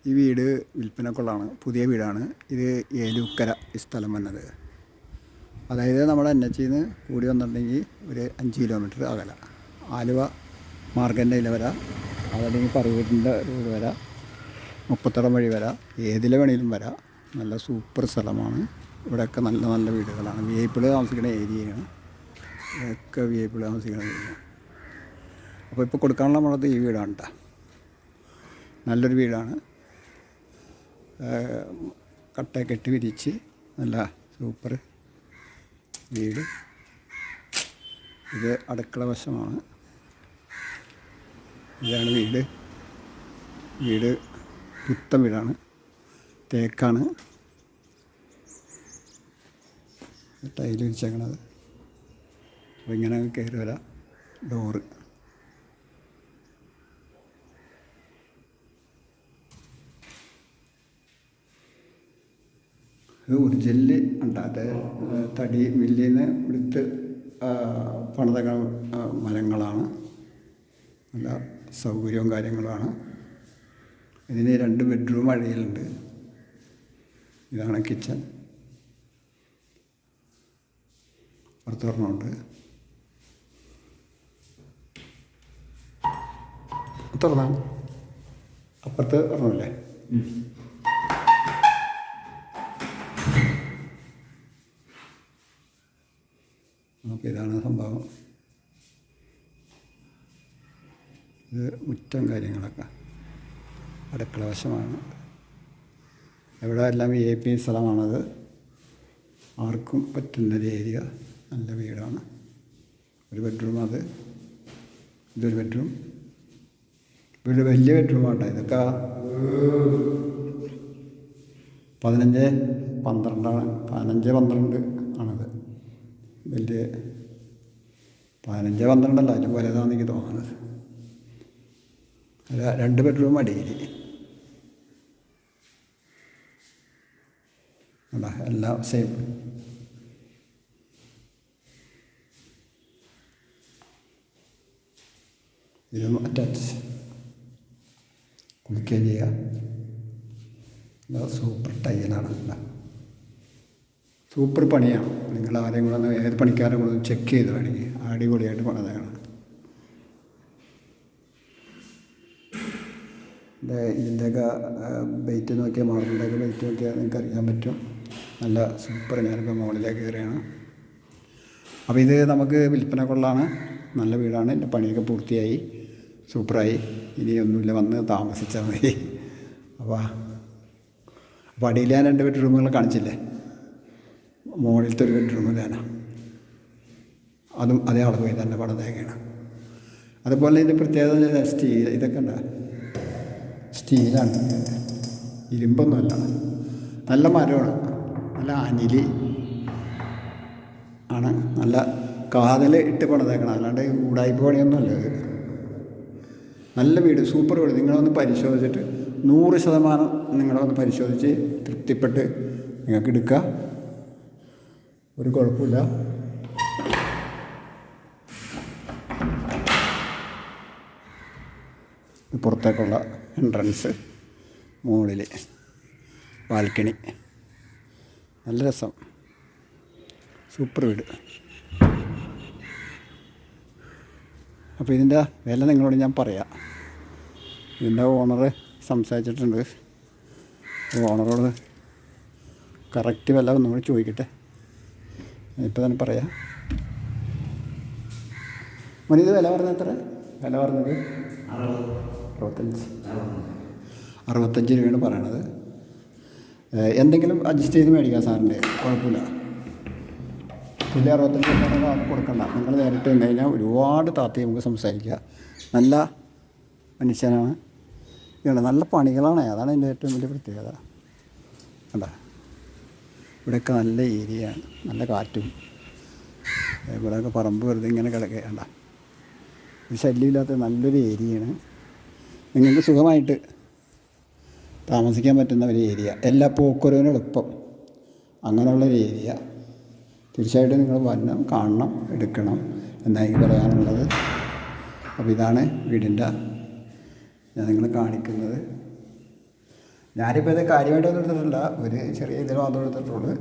ഈ വീട് വിൽപ്പനക്കുള്ളതാണ്. പുതിയ വീടാണ്. ഇത് ഏലൂക്കര ഈ സ്ഥലം വന്നത്. അതായത് നമ്മുടെ NH നിന്ന് കൂടി വന്നിട്ടുണ്ടെങ്കിൽ ഒരു 5 കിലോമീറ്റർ അകല. ആലുവ മാർഗൻ്റെ ഇതിൽ വരാം, അതല്ലെങ്കിൽ പറവൂരിൻ്റെ റോഡ് വരാം, മുപ്പത്തടം വഴി വരാം, ഏതിലെ വേണമെങ്കിലും വരാം. നല്ല സൂപ്പർ സ്ഥലമാണ്. ഇവിടെയൊക്കെ നല്ല നല്ല വീടുകളാണ്. VIP താമസിക്കുന്ന ഏരിയയാണ്. ഇവിടെയൊക്കെ VIP താമസിക്കുന്ന ഏരിയ. അപ്പോൾ ഇപ്പോൾ കൊടുക്കാനുള്ള നമ്മളത് ഈ വീടാണ് കേട്ടോ. നല്ലൊരു വീടാണ്. കട്ടയൊക്കെ ഇട്ട് വിരിച്ച് നല്ല സൂപ്പർ വീട്. ഇത് അടുക്കള വശമാണ്. ഇതാണ് വീട്. വീട് പുത്തൻ വീടാണ്. തേക്കാണ് ടൈല് വിരിച്ചേക്കണത്. അപ്പോൾ ഇങ്ങനെ കയറി വരാം. ഡോറ് ഇത് ഒറിജിനൽ ഉണ്ടാകാത്ത തടി മില്ലിൽ നിന്ന് എടുത്ത് പണിത മരങ്ങളാണ്. നല്ല സൗകര്യവും കാര്യങ്ങളുമാണ്. ഇതിന് 2 ബെഡ്റൂം അടിയിലുണ്ട്. ഇതാണ് കിച്ചൺ. പുറത്തൊരെണ്ണമുണ്ട്. തുറന്നാണ്. അപ്പുറത്ത് ഒരെണ്ണമില്ലേ? അപ്പോൾ ഇതാണ് സംഭവം. ഇത് മുറ്റം കാര്യങ്ങളൊക്കെ അടുക്കള വശമാണ്. ഇവിടെ എല്ലാം VIP സ്ഥലമാണത്. ആർക്കും പറ്റുന്നൊരു ഏരിയ. നല്ല വീടാണ്. ഒരു ബെഡ്റൂം. ഇതൊരു ബെഡ്റൂം. വീട് വലിയ ബെഡ്റൂമാണ്. ഇതൊക്കെ 15-12 ആണത്. വലിയ 15-12 അല്ല, അതിൽ വലുതാണെന്ന് എനിക്ക് തോന്നുന്നത്. 2 ബെഡ്റൂം അടിയിൽ. അല്ല, എല്ലാം സെയിം. ഇതും അറ്റാച്ച്. കുളിക്കുകയും ചെയ്യാം. സൂപ്പർ ടൈലാണ്. സൂപ്പർ പണിയാണ്. നിങ്ങൾ ആരെയും കൂടെ ഒന്ന് ഏത് പണിക്കാരെ കൂടെ ഒന്ന് ചെക്ക് ചെയ്ത് വേണമെങ്കിൽ അടിപൊളിയായിട്ട് പണിതാണ്. ഇതിൻ്റെയൊക്കെ വെയിറ്റ് നോക്കിയാൽ, മാർബിളിൻ്റെയൊക്കെ വെയിറ്റ് നോക്കിയാൽ നിങ്ങൾക്ക് അറിയാൻ പറ്റും. നല്ല സൂപ്പർ. ഞാനിപ്പോൾ മുകളിലേക്ക് കയറിയാണ്. അപ്പോൾ ഇത് നമുക്ക് വിൽപ്പനക്കുള്ളതാണ്. നല്ല വീടാണ്. എൻ്റെ പണിയൊക്കെ പൂർത്തിയായി, സൂപ്പറായി. ഇനിയൊന്നുമില്ല, വന്ന് താമസിച്ചാൽ മതി. അപ്പോൾ അടിയിൽ ഞാൻ 2 ബെഡ്റൂമുകൾ കാണിച്ചില്ലേ? മുകളിലത്തെ ഒരു ബെഡ്റൂം ഇതാണ്. അതും അതേ അളവ് തന്നെ പണിതേക്കാണ്. അതുപോലെ ഇതിൻ്റെ പ്രത്യേകത സ്റ്റീൽ. ഇതൊക്കെ ഉണ്ട്, സ്റ്റീലാണ്, ഇരുമ്പൊന്നുമല്ല. നല്ല മരമാണ്. നല്ല അനിലി ആണ്. നല്ല കാതൽ ഇട്ട് പണിതേക്കണം. അല്ലാണ്ട് ഉടായ്പ പണിയൊന്നുമല്ല ഇത്. നല്ല വീട്, സൂപ്പർ വീട്. നിങ്ങളൊന്ന് പരിശോധിച്ചിട്ട് 100% നിങ്ങളൊന്ന് പരിശോധിച്ച് തൃപ്തിപ്പെട്ട് നിങ്ങൾക്ക് എടുക്കുക. ഒരു കുഴപ്പമില്ല. പുറത്തേക്കുള്ള എൻട്രൻസ്, മുകളിൽ ബാൽക്കണി. നല്ല രസം. സൂപ്പർ വീട്. അപ്പോൾ ഇതിൻ്റെ വില നിങ്ങളോട് ഞാൻ പറയാം. ഇതിൻ്റെ ഓണർ സംസാരിച്ചിട്ടുണ്ട്. ഓണറോട് കറക്റ്റ് വില ഒന്നും കൂടി ചോദിക്കട്ടെ. ഇപ്പോൾ തന്നെ പറയാം. ഇത് വില പറഞ്ഞത് എത്ര? വില പറഞ്ഞത് 65 രൂപയാണ് പറയണത്. എന്തെങ്കിലും അഡ്ജസ്റ്റ് ചെയ്ത് മേടിക്കാം സാറിൻ്റെ, കുഴപ്പമില്ല. ഇതിൽ 65 രൂപ കൊടുക്കണ്ട. നിങ്ങൾ നേരിട്ട് വന്നു കഴിഞ്ഞാൽ ഒരുപാട് താത്തി നമുക്ക് സംസാരിക്കുക. നല്ല മനുഷ്യനാണ്. ഇതാണ്, നല്ല പണികളാണ്. അതാണ് എൻ്റെ ഏറ്റവും വലിയ പ്രത്യേകത. കണ്ട, ഇവിടെയൊക്കെ നല്ല ഏരിയയാണ്. നല്ല കാറ്റും. ഇവിടെയൊക്കെ പറമ്പ് വെറുതെ ഇങ്ങനെ കിടക്കുകയണ്ട. ഒരു ശല്യമില്ലാത്ത നല്ലൊരു ഏരിയയാണ്. നിങ്ങൾക്ക് സുഖമായിട്ട് താമസിക്കാൻ പറ്റുന്ന ഒരു ഏരിയ. എല്ലാ പോക്കുവരവിനും എളുപ്പം. അങ്ങനെയുള്ളൊരു ഏരിയ. തീർച്ചയായിട്ടും നിങ്ങൾ വരണം, കാണണം, എടുക്കണം എന്നായിരിക്കും പറയാനുള്ളത്. അപ്പോൾ ഇതാണ് വീടിൻ്റെ ഞാൻ നിങ്ങളെ കാണിക്കുന്നത്. ഞാനിപ്പോൾ ഇത് കാര്യമായിട്ടൊന്നും എടുത്തിട്ടില്ല, ഒരു ചെറിയ ഇതിൽ മാത്രം എടുത്തിട്ടുള്ളൂ.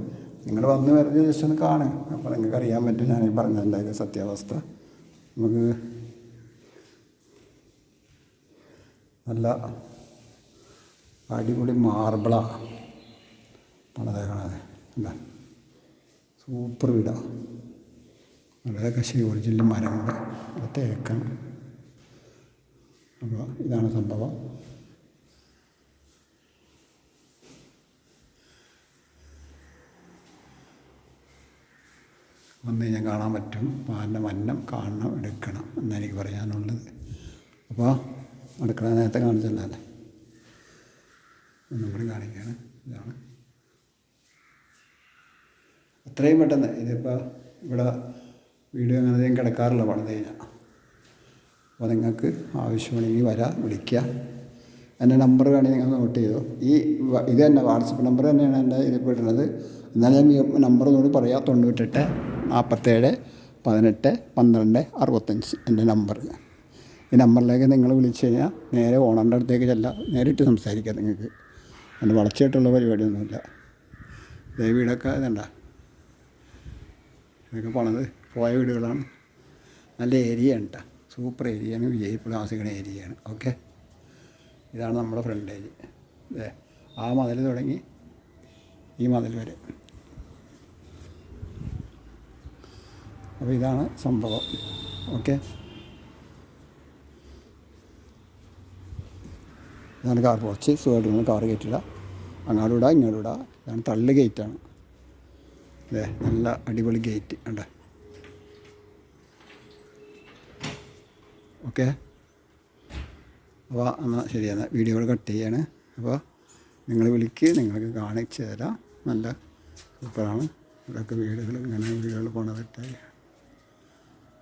നിങ്ങൾ വന്ന് വെറുതെ ജസ്റ്റ് ഒന്ന് കാണും, അപ്പോൾ നിങ്ങൾക്ക് അറിയാൻ പറ്റും ഞാൻ ഈ പറഞ്ഞതിൻ്റെ അതിൻ്റെ സത്യാവസ്ഥ. നമുക്ക് നല്ല അടിപൊളി മാർബിളാണ് പണിതേക്കണത്. അല്ല സൂപ്പർ വീടാണ്. വളരെ കശി ഒറിജിനൽ മരങ്ങൾ തേക്കാണ്. അപ്പോൾ ഇതാണ് സംഭവം. വന്ന് കഴിഞ്ഞാൽ കാണാൻ പറ്റും. പാലിൻ്റെ വന്നം കാണണം, എടുക്കണം എന്നാണ് എനിക്ക് പറയാനുള്ളത്. അപ്പോൾ അടുക്കള നേരത്തെ കാണിച്ചല്ലേ, ഒന്നും കൂടി കാണിക്കുകയാണ്. ഇതാണ് എത്രയും പെട്ടെന്ന്. ഇതിപ്പോൾ ഇവിടെ വീട് അങ്ങനെ കിടക്കാറില്ല പണിത് കഴിഞ്ഞാൽ. അപ്പോൾ നിങ്ങൾക്ക് ആവശ്യമാണെങ്കിൽ വരാം, വിളിക്കുക. എൻ്റെ നമ്പർ വേണമെങ്കിൽ നിങ്ങൾ നോട്ട് ചെയ്തോ. ഇത് തന്നെ വാട്സപ്പ് നമ്പർ തന്നെയാണ് എൻ്റെ ഇതിൽ പെടുന്നത്. എന്നാലും ഞാൻ ഈ നമ്പർ കൂടി പറയാം, 98 47 18 12 65 എൻ്റെ നമ്പർ. ഈ നമ്പറിലേക്ക് നിങ്ങൾ വിളിച്ച് കഴിഞ്ഞാൽ നേരെ ഓണറിൻ്റെ അടുത്തേക്ക് ചെല്ലാം, നേരിട്ട് സംസാരിക്കാം നിങ്ങൾക്ക്. എൻ്റെ വളച്ചിട്ടുള്ള പരിപാടിയൊന്നുമില്ല. ഇതേ വീടൊക്കെ ഇതണ്ട, ഇതൊക്കെ പണിത് പോയ വീടുകളാണ്. നല്ല ഏരിയയാണ് കേട്ടോ, സൂപ്പർ ഏരിയയാണ്, വിജയിപ്പോൾ താമസിക്കുന്ന ഏരിയയാണ്. ഓക്കെ, ഇതാണ് നമ്മുടെ ഫ്രണ്ടേജ്. അതെ, ആ മതിൽ തുടങ്ങി ഈ മതിൽ വരെ. അപ്പോൾ ഇതാണ് സംഭവം. ഓക്കെ, ഇതാണ് കാർ പോർച്ച്. സുഖമായിട്ട് കാർ കയറ്റില്ല, അങ്ങോട്ടും ഇടാം ഇങ്ങോട്ടും ഇടാം. ഇതാണ് തള്ളു ഗേറ്റാണ്. അതെ, നല്ല അടിപൊളി ഗേറ്റ് ഉണ്ട്. ഓക്കെ, അപ്പോൾ എന്നാൽ ശരിയാണ്, വീഡിയോകൾ കട്ട് ചെയ്യാണ്. അപ്പോൾ നിങ്ങൾ വിളിക്ക്, നിങ്ങൾക്ക് കാണിച്ചു തരാം. നല്ല സൂപ്പറാണ്. ഇവിടെയൊക്കെ വീടുകൾ ഇങ്ങനെ വീടുകൾ പോണതൊക്കെ.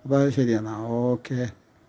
അപ്പോൾ ശരിയാണ്. ഓക്കെ.